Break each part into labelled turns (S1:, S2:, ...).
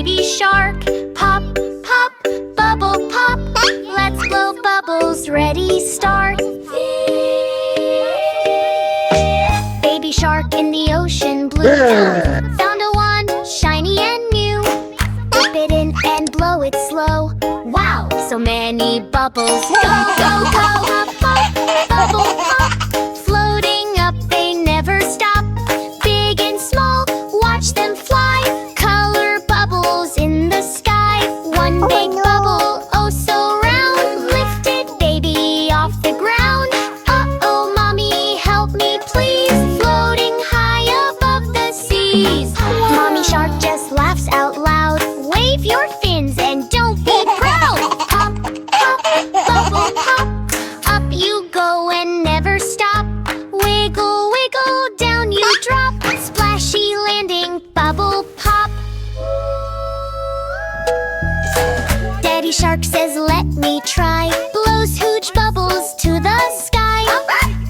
S1: baby shark. Pop, pop, bubble pop. Let's blow bubbles, ready, start. Baby shark in the ocean blue. Found a wand, shiny and new. Dip it in and blow it slow. Wow, so many bubbles. Go, go, go. Pop, pop, bubble pop. Floating up, they never stop. Big and small, watch them fly. Color bubbles in the sky. One big bubble, oh so round. Lifted baby off the ground. Uh-oh, mommy, help me please. Floating high above the seas. Mommy shark just laughs out loud. Wave your fins and don't be proud. Pop, pop, bubble pop. Up you go and never stop. Wiggle, wiggle, down you drop. Splashy landing, bubble pop. Daddy shark says let me try. Blows huge bubbles to the sky.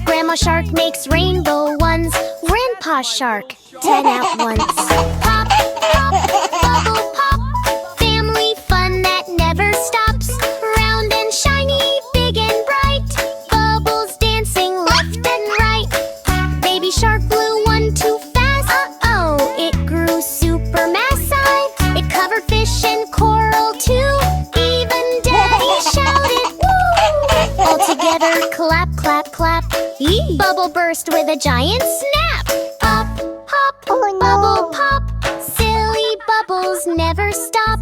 S1: Grandma shark makes rainbow ones. Grandpa shark, 10 at once. Pop, pop, bubble pop. Family fun that never stops. Round and shiny, big and bright. Bubbles dancing left and right. Baby shark blew one too fast. Uh-oh, it grew super massive. It covered fish and coral too. Even Daddy shouted, woo! All together, clap, clap, clap. Bubble burst with a giant snap. Up, hop, bubble pop. Silly bubbles never stop.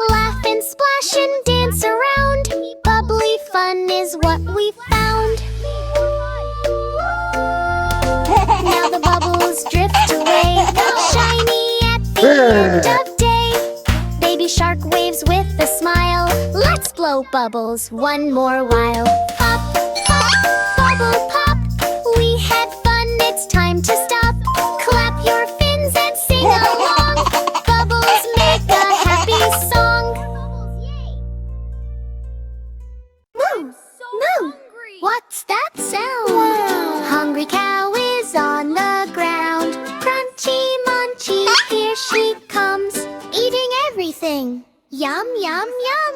S1: Laugh and splash and dance around. Bubbly fun is what we found. Now the bubbles drift away, shiny at the end of day. Baby shark waves with a smile. Let's blow bubbles one more while. Pop, pop, bubble pop. We had fun, it's time to stop. Clap your fins and sing along. Bubbles make a happy song. Moo, moo. What's that sound? Hungry cow is on the ground. Crunchy munchy, here she comes. Eating everything. Yum, yum, yum.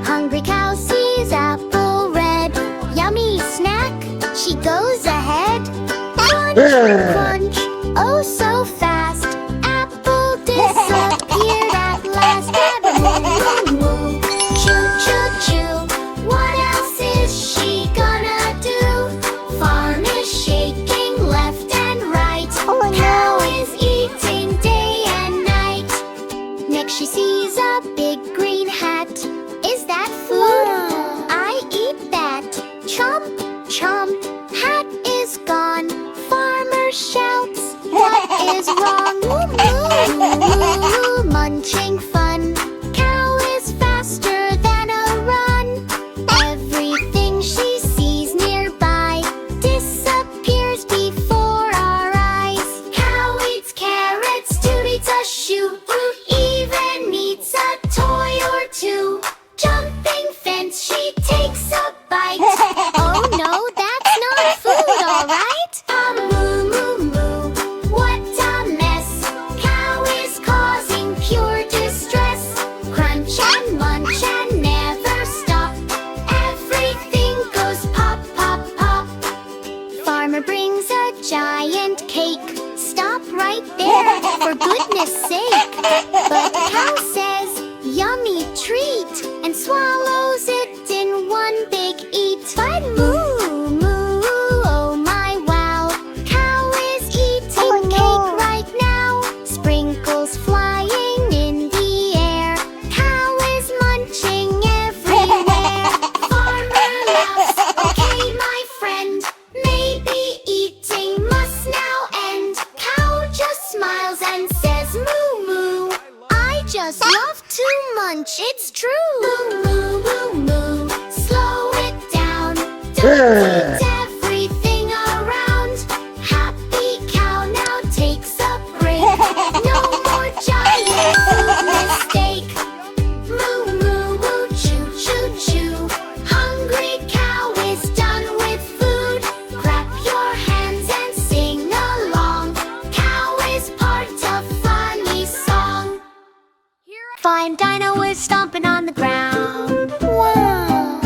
S1: Hungry cow sees apple red. Yummy snack, she goes ahead. Crunch, crunch, oh so fast. Apple disappeared at last. Moo, moo, choo, choo, choo. What else is she gonna do? Farm is shaking left and right. Cow is eating day and night. Next she sees a big green hat. Is that food? I eat that. Chomp, chomp, hat is gone. Farmer shouts, what is wrong? Moo, moo, moo, munching fun. Cow is faster than a run. Everything she sees nearby disappears before our eyes. Cow eats carrots, Dude eats a shoe, even eats a toy or two. Jumping fence, she takes a bite. Oh no, that's not food, alright? Moo, moo, moo, what a mess. Cow is causing pure distress. Crunch and munch and never stop. Everything goes pop, pop, pop. Farmer brings a giant cake. Stop right there, for goodness sake. But cow says, yummy treat, and swallows it in one big eat. But moo, moo, oh my wow. Cow is eating cake right now. Sprinkles flying in the air. Cow is munching everywhere. Farmer laughs, okay my friend. Maybe eating must now end. Cow just smiles and says moo, moo. I just love to munch, it's true. Moo, moo, moo, moo. Slow it down. Don't eat everything around. Happy cow now takes a break. No more giant food mistake. Moo, moo, moo, choo, choo, choo. Hungry cow is done with food. Clap your hands and sing along. Cow is part of funny song. Here 5 dino was stomping on the ground. Wow!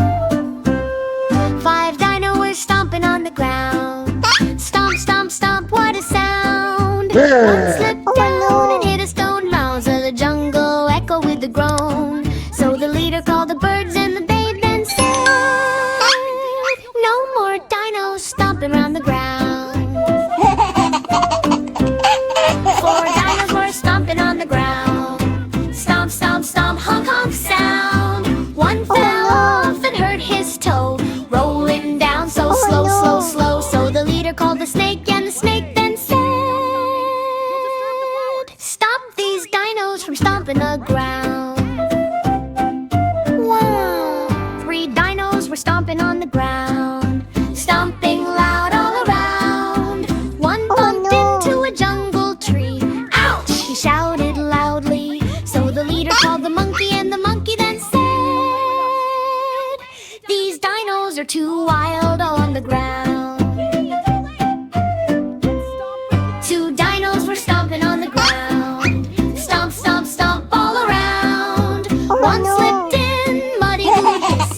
S1: 5 dino was stomping on the ground. Stomp, stomp, stomp, what a sound! One slipped down and hit a stone mound, so the jungle echoed with a groan. So the leader called the birds and the babe then said, no more dinos stomping around the ground. 4 dinos were stomping on the ground. Stomp, stomp, stomp, honk, honk sound. One fell off and hurt his toe, rolling down so slow, slow, slow. So the leader called the snake and the snake then said, stop these dinos from stomping the ground. Wow! 3 dinos were stomping on the ground, stomping loud all around. One bumped into a jungle tree. Ouch! He shouted loudly. So the leader called the monkey and the monkey then said, these dinos are too wild on the ground. 2 dinos were stomping on the ground. Stomp, stomp, stomp all around. One slipped in, muddy his.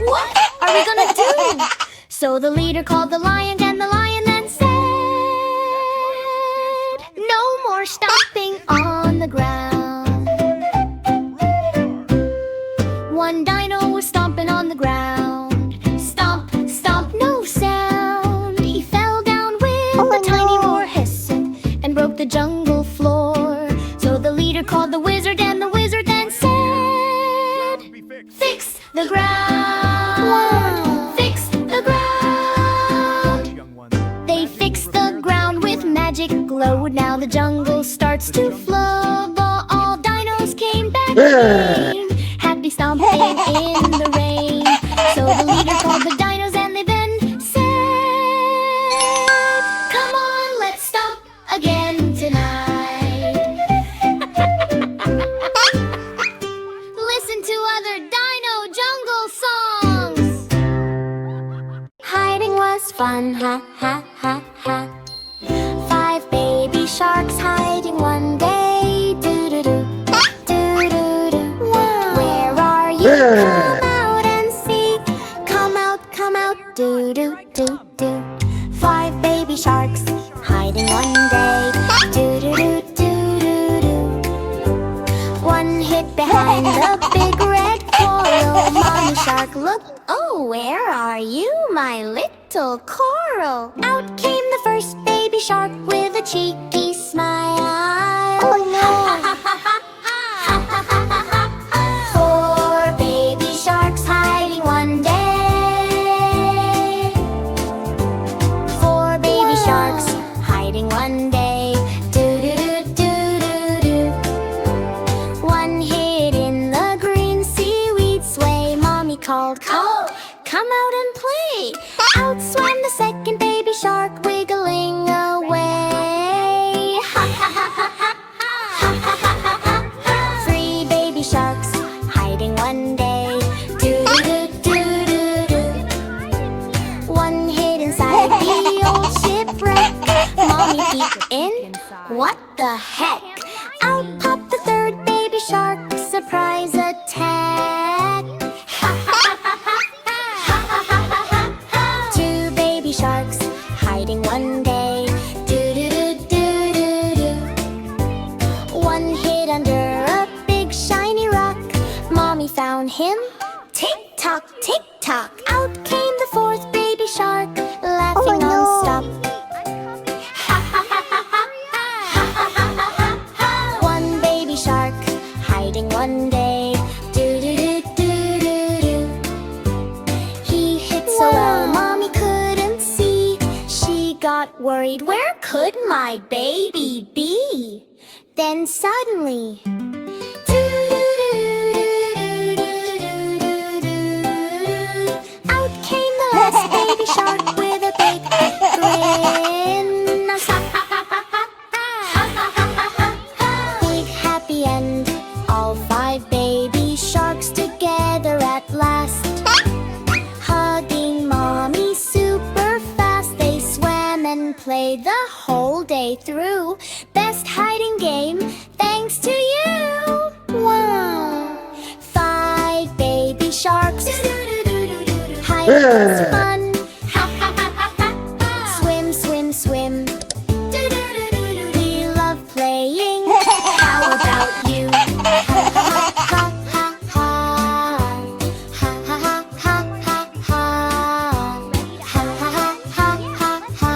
S1: What are we gonna do? So the leader called the lion and the lion then said, no more stomping on the ground. 1 dino was stomping on the ground. Stomp, stomp, no sound. He fell down with a tiny roar hissing and broke the jungle floor. So the leader called the wizard and the wizard then said, fix the ground. Wow. Fix the ground. They fixed the ground with magic glow. Now the jungle starts to flow. All dinos came back again, happy stomping in the rain. So the leader called the dinos and they then said, come on, let's stomp again tonight. Listen to other dino jungle songs. Hiding was fun, ha ha ha ha. 5 baby sharks hiding one day. Do do do, do do do. Wow. Where are you? Come out and see. Come out, do do do do. 5 baby sharks hiding one day. Do do do do do do. One hid behind the big red coral. Mommy shark looked. Oh, where are you, my little coral? Out came the first baby shark with a cheeky smile. Oh no! 4 baby sharks hiding one day. 4 baby sharks hiding one day. Do do do do do do. One hid in the green seaweed sway. Mommy called, "Come out and play." Out swam the second baby shark, wiggling away. 3 baby sharks hiding one day. Do do do do do. One hid inside the old shipwreck. Mommy peeked in. What the heck? Out popped the third baby shark. Surprise attack. 2 baby sharks hiding one day. Do do do do do do. One hid under a big shiny rock. Mommy found him. Tick tock, tick tock. Out came the 4th baby shark, laughing non-stop. 1 baby shark hiding one day. Do do do do do do. He hid so well, Mommy couldn't see. She got worried. Where could my baby be? Then suddenly, out came the last baby shark with a big grin. Big happy end. All 5 baby sharks together at last. Hugging Mommy super fast. They swam and played the whole day through. Best hiding game thanks to you. Wow. life was fun. Ha ha ha ha ha ha. Swim, swim, swim. We love playing. How about you? Ha ha ha ha ha. Ha ha ha ha ha ha. Ha ha ha ha ha ha.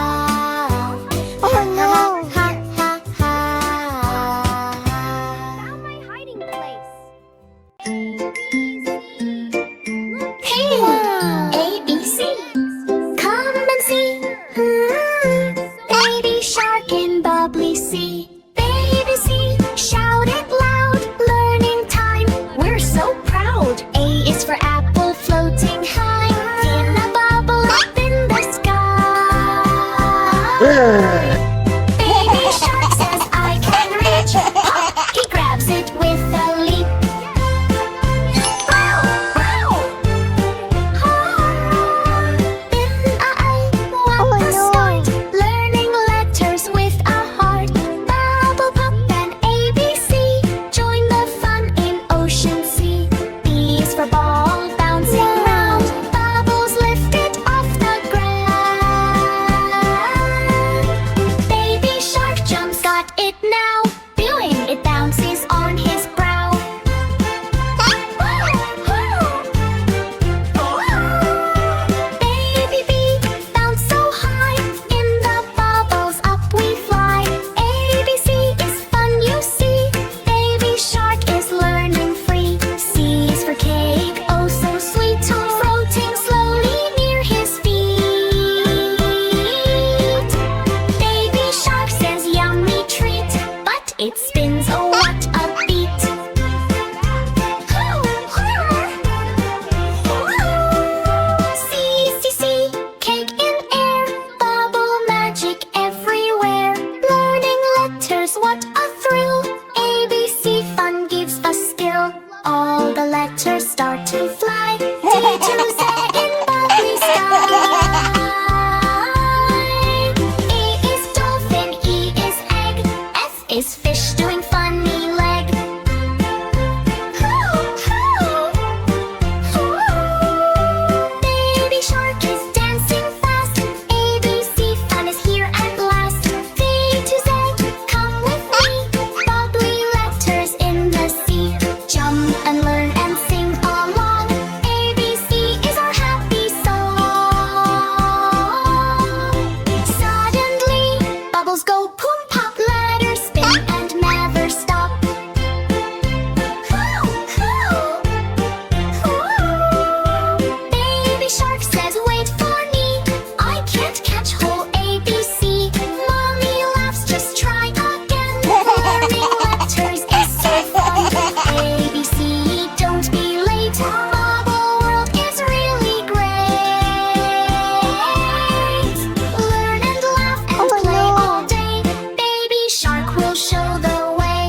S1: Oh no! Ha ha ha. Found my hiding place. Hey, ABC, come and see. Baby shark in bubbly sea. Baby sea, shout it loud. Learning time, we're so proud. A is for apple, floating high in a bubble up in the sky. Baby shark says I can reach. Hop, he grabs it with a leap. Wow, wow. In what a start. Learning letters with a heart. Bubble pop and ABC. Join the fun in ocean sea. B is for ball, bouncing round. Bubbles lifted off the ground. Baby shark jumps, got it now. Doing it bounces on his brow. Baby bee, bounce so high. In the bubbles up we fly. ABC is fun, you see. Baby shark is learning free. C is for cake, oh so sweet. Floating slowly near his feet. Baby shark says yummy treat, but it spins, oh what a beat. See, cake in air, bubble magic everywhere. Learning letters, what a thrill. ABC fun gives us skill. All the letters start to fly. D to Z in bubbly sky. E is dolphin, E is egg. F is fish doing funny leg. Baby shark is dancing fast. ABC fun is here at last. V to Z, come with me. Bubbly letters in the sea. Jump and learn and sing along. ABC is our happy song. Suddenly, bubbles go boom pop. Letters spin and never stop. Baby shark says, wait for me. I can't catch whole ABC. Mommy laughs, just try again. Learning letters is so fun. ABC, don't be late. Bubble world is really great. Learn and laugh and play all day. Baby shark will show the way.